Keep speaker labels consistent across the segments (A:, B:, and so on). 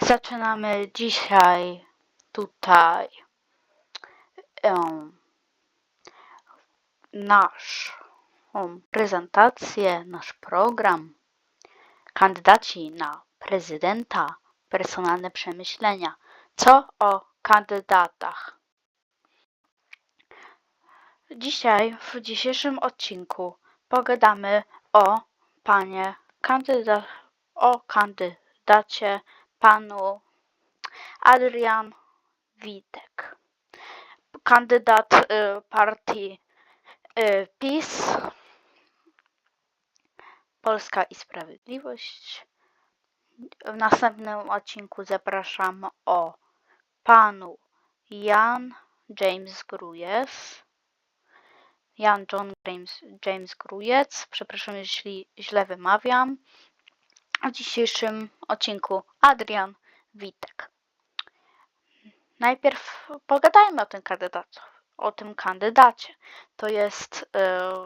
A: Zaczynamy dzisiaj tutaj naszą prezentację, nasz program. Kandydaci na prezydenta, personalne przemyślenia. Co o kandydatach? Dzisiaj, w dzisiejszym odcinku pogadamy o kandydacie panu Adrian Witek. Kandydat partii PiS, Polska i Sprawiedliwość. W następnym odcinku zapraszam o panu Jan James Grujec, przepraszam, jeśli źle wymawiam. W dzisiejszym odcinku Adrian Witek. Najpierw pogadajmy o tym kandydacie. To jest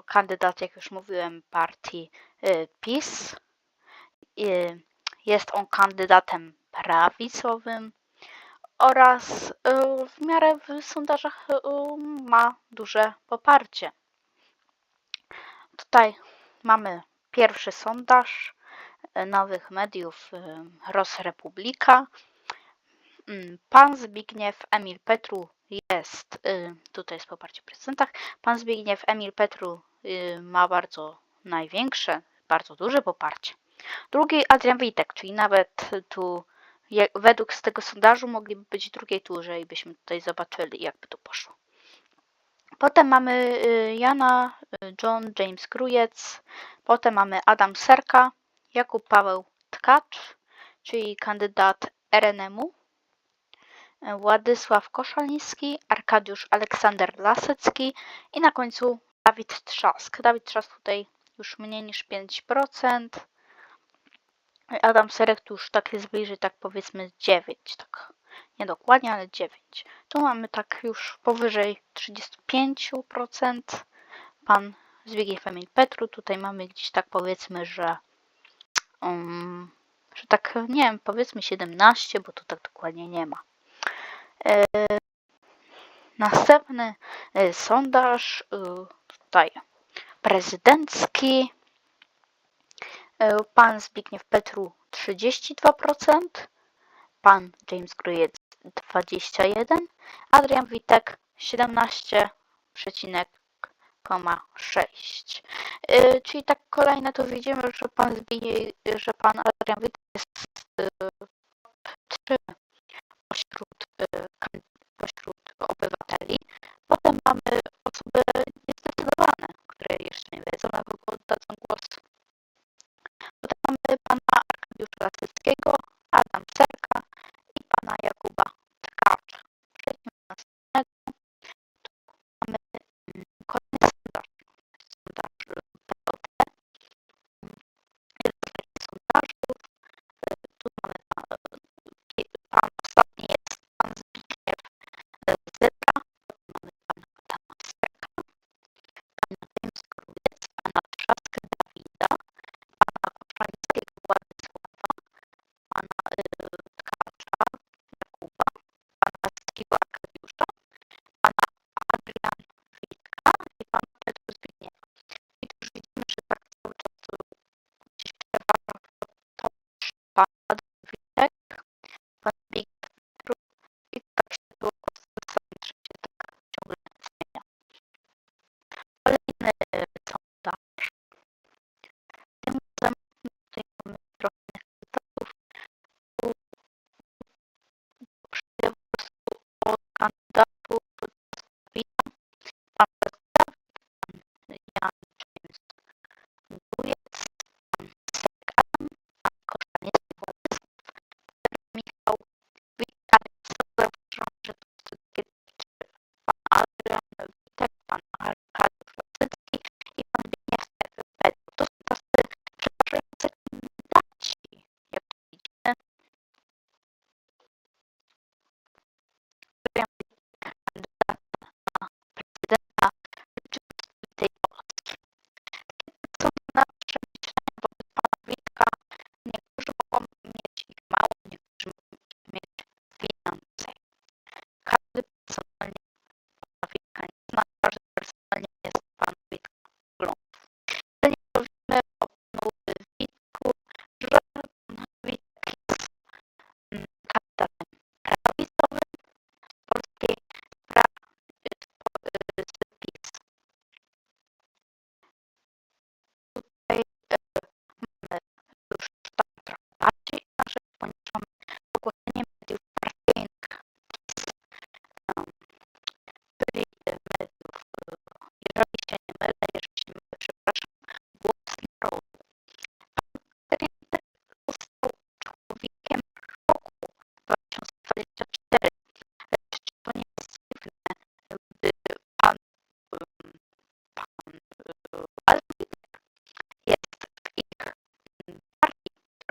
A: kandydat, jak już mówiłem, partii PiS. Jest on kandydatem prawicowym oraz w miarę w sondażach ma duże poparcie. Tutaj mamy pierwszy sondaż nowych mediów Rosrepublika. Pan Zbigniew Emil Petru jest, tutaj jest poparcie w procentach, pan Zbigniew Emil Petru ma bardzo duże poparcie. Drugi Adrian Witek, czyli nawet tu według z tego sondażu mogliby być w drugiej turze i byśmy tutaj zobaczyli, jakby to poszło. Potem mamy James Grujec, potem mamy Adam Serka, Jakub Paweł Tkacz, czyli kandydat RNM-u, Władysław Koszaliński, Arkadiusz Aleksander Lasecki i na końcu Dawid Trzask. Dawid Trzask tutaj już mniej niż 5%. Adam Serek tu już tak jest bliżej, tak powiedzmy 9, tak niedokładnie, ale 9. Tu mamy tak już powyżej 35%. Pan Zbigniew Emil Petru, tutaj mamy gdzieś tak powiedzmy, że tak, nie wiem, powiedzmy 17, bo tu tak dokładnie nie ma. Następny sondaż tutaj prezydencki. Pan Zbigniew Petru 32%, pan James Grujec 21%, Adrian Witek 17,6%. Czyli tak kolejne to widzimy, że pan Adrian Witek jest top 3 pośród obywateli. Potem mamy osoby niezdecydowane, które jeszcze nie wiedzą, na kogo oddadzą głos. Potem mamy pana Arkadiusza Laseckiego, Adam Serka i pana Jakuba Tkacza. Przejdźmy do następnego. Tu mamy kolejny sondaż TOT. Jeden z takich sondażów. Tu mamy ostatni jest pan Zbigniew Zebra, potem mamy pana Adama Serka, pana James Grujec, pana Trzask,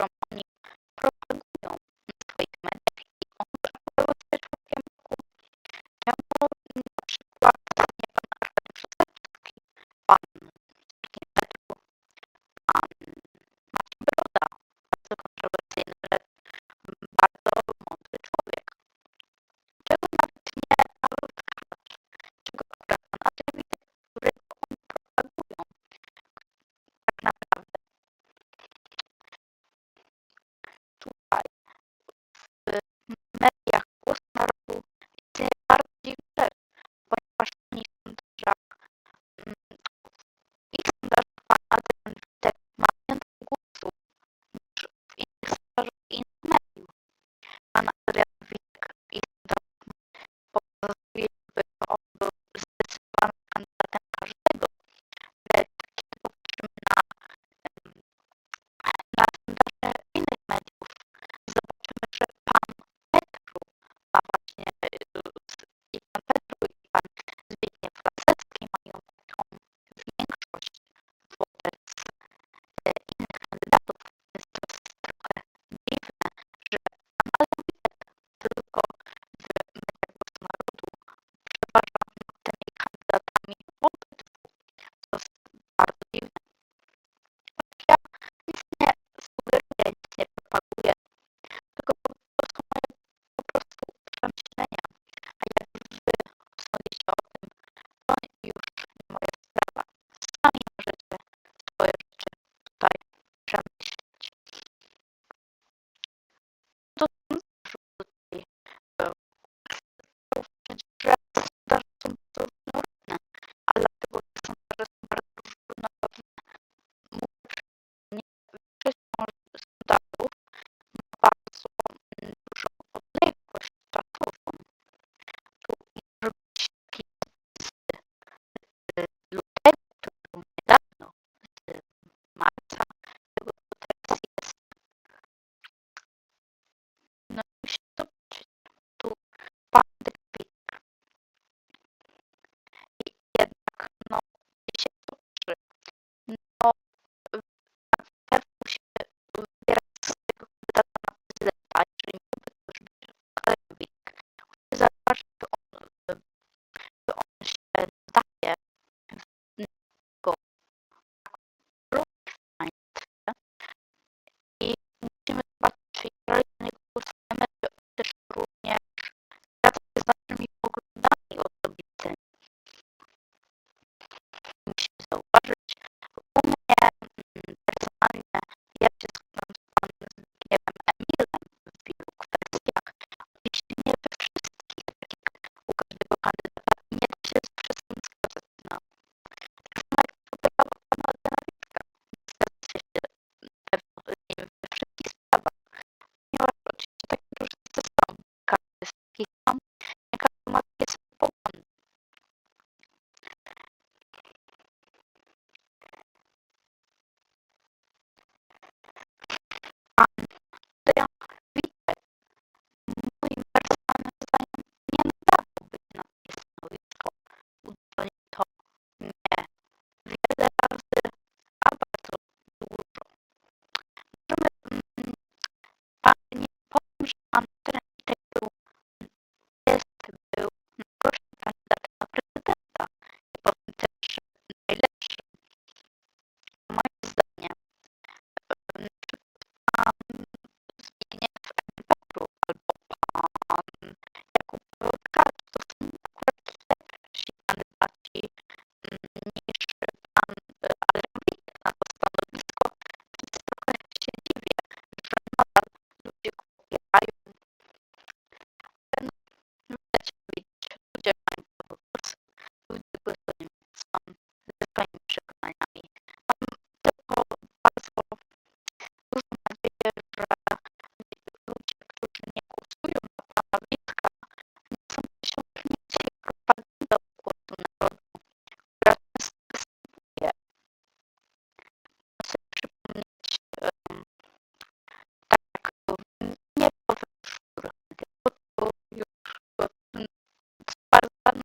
A: którą oni propagują na swoich mediach i on akurat się człowiekiem roku. Czemu na przykład nie pan Arkadiusz Lasecki, pan Zbigniew Petru, pan Marcin Broda, bardzo kontrowersyjny, ale bardzo mądry człowiek. Czego nawet nie Paweł Tkacz, czego akurat pan Andrzej Witek, którego oni propagują tak naprawdę. Tutaj w mediach Głos Narodu istnieje bardzo dziwna rzecz, ponieważ oni w sondażach, w ich sondażach pan Adrian Witek ma więcej głosów niż w innych sondażach innych mediów. Pan Adrian Witek w ich sondażach pokazuje, by on był zdecydowanym kandydatem każdego, lecz kiedy popatrzymy na sondaże innych mediów, zobaczymy, że pan Petru ma właśnie i pan Petru i pan Zbigniew Lasecki mają taką większość wobec innych kandydatów, więc to jest trochę dziwne, że pan Adrian Witek tylko w mediach Głosu Narodu przeważa nad tymi kandydatami obydwu. To jest bardzo dziwne. Ja nic nie sugeruję, nic nie propaguję, tylko to są moje po prostu przemyślenia, a jak już wy sądzicie o tym, to już nie moja sprawa. Sami możecie swoje rzeczy tutaj przemyśleć. To tutaj zauważyć, że sondaże są bardzo różnorodne, a dlatego te sondaże są bardzo różnorodne. Większość sondażów ma bardzo dużą odległość czasową. Tu może być taki z lutego, który był niedawno, z marca, tego co teraz jest. No i musicie zobaczyć, tu pan Witek i jednak, no, się toczy. No, pewnie musi wybierać swojego kandydata na prezydenta, jeżeli mógłby to już być Adrian Witek. Musi zauważyć, by on się nadaje w niego państwie i musimy zobaczyć, czy jeżeli na niego głosujemy, czy on też również zgadza się z naszymi poglądami osobistymi. Musimy zauważyć, u mnie personalnie ja się zgadzam z panem Zbigniewem Emilem w wielu kwestiach, oczywiście nie we wszystkich, tak jak u każdego kandydata nie da się z wszystkim zgadzać. No. Tak samo jak tutaj pana Adriana Witka, nie zgadza się pewno z nim we wszystkich sprawach, ponieważ oczywiście takie różnice są, każdy jest taki sam, nie każdy ma takie same poglądy. Adrian Witek moim personalnym zdaniem nie nadawałby się na takie stanowisko. Udowodnił to nie wiele razy, a bardzo dużo. Możemy, nie powiem, że pan Adrian Witek był najgorszym kandydatem na prezydenta. Nie powiem też, że najlepszym. Moim zdaniem pan Zbigniew Petru albo pan Jakub Tkacz to są akurat lepsi kandydaci niż pan Adrian Witek na to stanowisko, więc trochę się dziwię, że nadal ludzie go popierają. No, wiecie, ludzie mają prawo głosu, ludzie głosują ze swoimi przekonaniami. Mam tylko bardzo dużą nadzieję, że ludzie, którzy nie głosują na pana Witka, nie są przesiąknięci propagandą Głosu Narodu, która często występuje. Chcę przypomnieć, tak jak to nie powiem już, bo to już bardzo dawno